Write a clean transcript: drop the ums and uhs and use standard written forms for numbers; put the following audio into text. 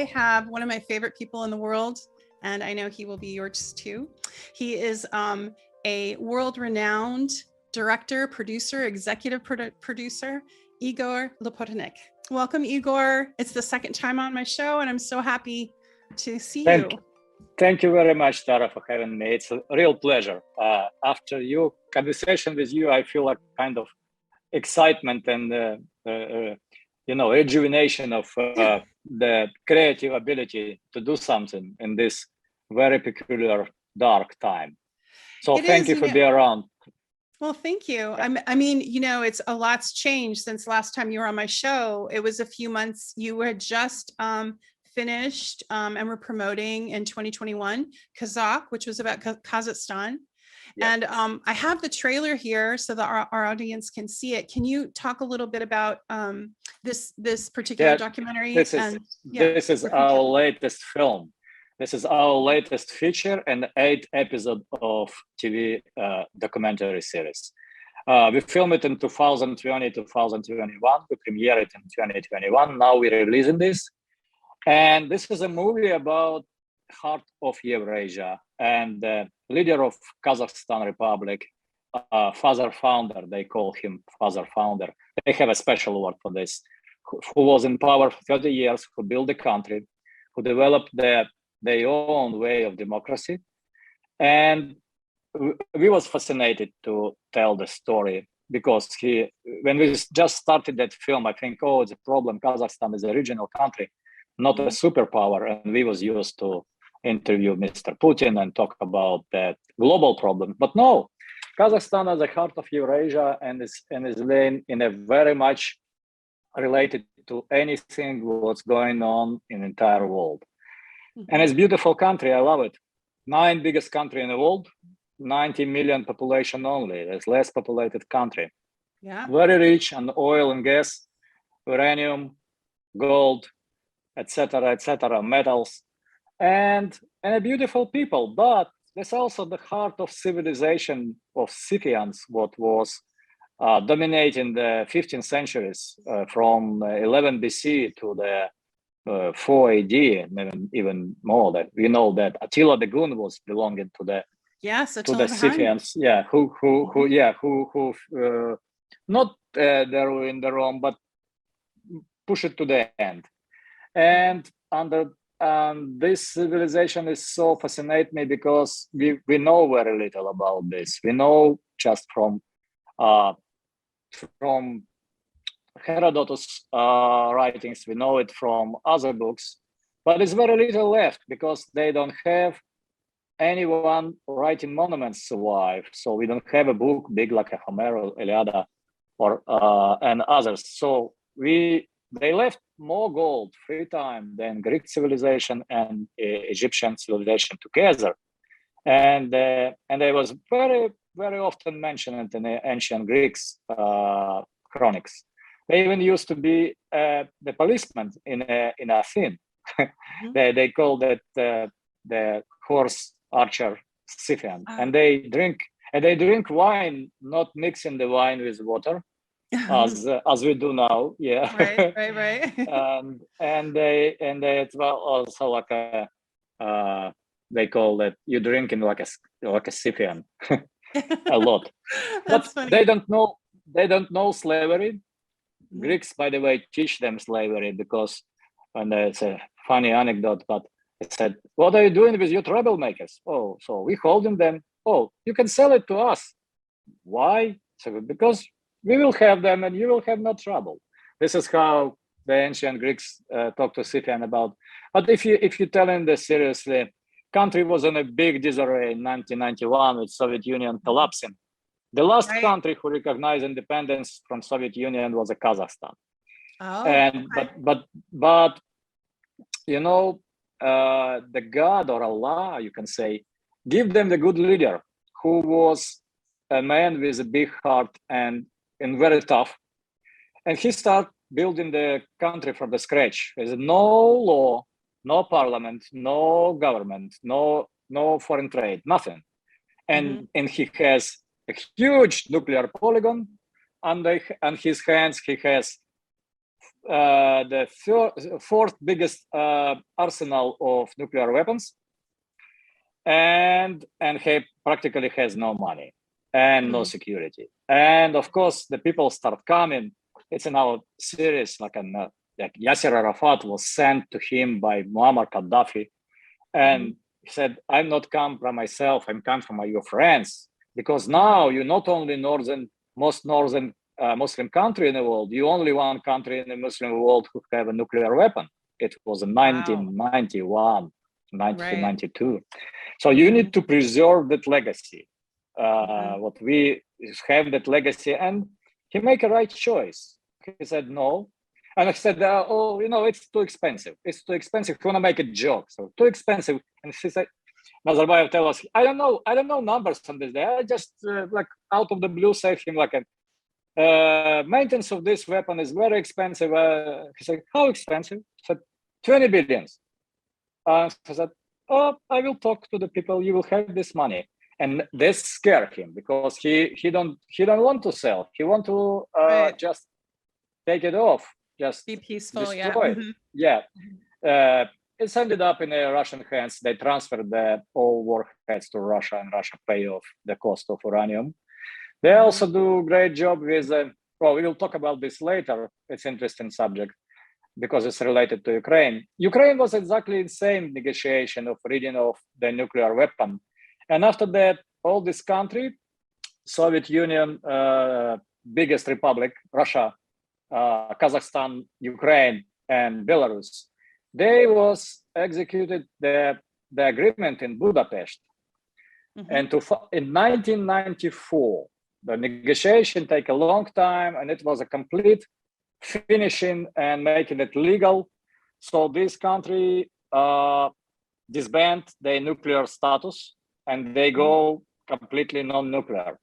have one of my favorite people in the world, and I know he will be yours too. He is a world-renowned director, producer, executive producer, Igor Lopatonok. Welcome, Igor. It's the second time on my show, and I'm so happy to see you. Thank you very much, Tara, for having me. It's a real pleasure. After your conversation with you, I feel a kind of excitement and rejuvenation of the creative ability to do something in this very peculiar, dark time. So thank you for being around. Well, thank you. I mean, it's a lot's changed since last time you were on my show. It was a few months. You had just finished and were promoting in 2021 Qazaq, which was about Kazakhstan. Yep. And I have the trailer here so that our audience can see it. Can you talk a little bit about this particular documentary? This is our latest film. This is our latest feature and 8 episode of TV documentary series. We filmed it in 2020, 2021. We premiered it in 2021. Now we're releasing this. And this is a movie about heart of Eurasia and the leader of Kazakhstan Republic, father founder, they call him father founder. They have a special word for this, who was in power for 30 years, who built the country, who developed their own way of democracy. And we was fascinated to tell the story because when we just started that film, I think, it's a problem. Kazakhstan is a regional country, not a superpower. And we was used to interview Mr. Putin and talk about that global problem. But no, Kazakhstan is the heart of Eurasia and is in a very much related to anything what's going on in the entire world. And it's a beautiful country. I love it. 9th biggest country in the world, 90 million population only. It's less populated country. Yeah. Very rich on oil and gas, uranium, gold, etc., metals, and a beautiful people. But there's also the heart of civilization of Scythians, what was dominating the 15th centuries from 11 BC to the 4 AD, even more. That we know that Attila the Hun was belonging to the Scythians. Yeah, who not in the Rome, but push it to the end. And this civilization is so fascinating me because we know very little about this. We know just from Herodotus writings, we know it from other books, but it's very little left because they don't have anyone writing monuments survive. So we don't have a book big like a Homer or Iliad or and others. So they left more gold, 3 times than Greek civilization and Egyptian civilization together. And they was very, very often mentioned in the ancient Greeks chronics. They even used to be the policemen in Athens. They called it the horse archer Scythian, and they drink wine, not mixing the wine with water, as we do now. Yeah, right. and it's also like they call it you drinking like a Scythian a lot. But funny. They don't know slavery. Greeks, by the way, teach them slavery because, and it's a funny anecdote, but it said, what are you doing with your troublemakers? Oh, so we holding them. Oh, you can sell it to us. Why? So because we will have them and you will have no trouble. This is how the ancient Greeks talk to Scythian about. But if you tell them this seriously, country was in a big disarray in 1991 with Soviet Union collapsing. The last country who recognized independence from Soviet Union was Kazakhstan. But the God or Allah, you can say, give them the good leader who was a man with a big heart and very tough. And he started building the country from the scratch. There's no law, no parliament, no government, no foreign trade, nothing. And he has a huge nuclear polygon under his hands. He has the fourth biggest arsenal of nuclear weapons, and he practically has no money and no security. And of course, the people start coming. It's in our series, like Yasser Arafat was sent to him by Muammar Gaddafi, and he said, "I'm not come from myself. I'm come from your friends, because now you're not only most northern Muslim country in the world. You only one country in the Muslim world who have a nuclear weapon. It was in 1991, 1992. Right. So you need to preserve that legacy. What we have that legacy, and he make a right choice. He said no, and I said, "Oh, it's too expensive. It's too expensive. You want to make a joke, so too expensive." And she said, Nazarbayev tell us, I don't know numbers on this day. I just like out of the blue say him like maintenance of this weapon is very expensive. He said, "How expensive?" I said, 20 billions. I said, "Oh, I will talk to the people. You will have this money." And this scared him because he don't want to sell. He want to just take it off, just be peaceful. Destroy it. Yeah. It's ended up in Russian hands. They transferred all warheads to Russia, and Russia pay off the cost of uranium. They also do a great job with, we will talk about this later. It's an interesting subject because it's related to Ukraine. Ukraine was exactly the same negotiation of reading of the nuclear weapon. And after that, all this country, Soviet Union, biggest republic, Russia, Kazakhstan, Ukraine, and Belarus, they was executed the agreement in Budapest. And in 1994, the negotiation take a long time, and it was a complete finishing and making it legal. So this country disbanded their nuclear status, and they go completely non-nuclear.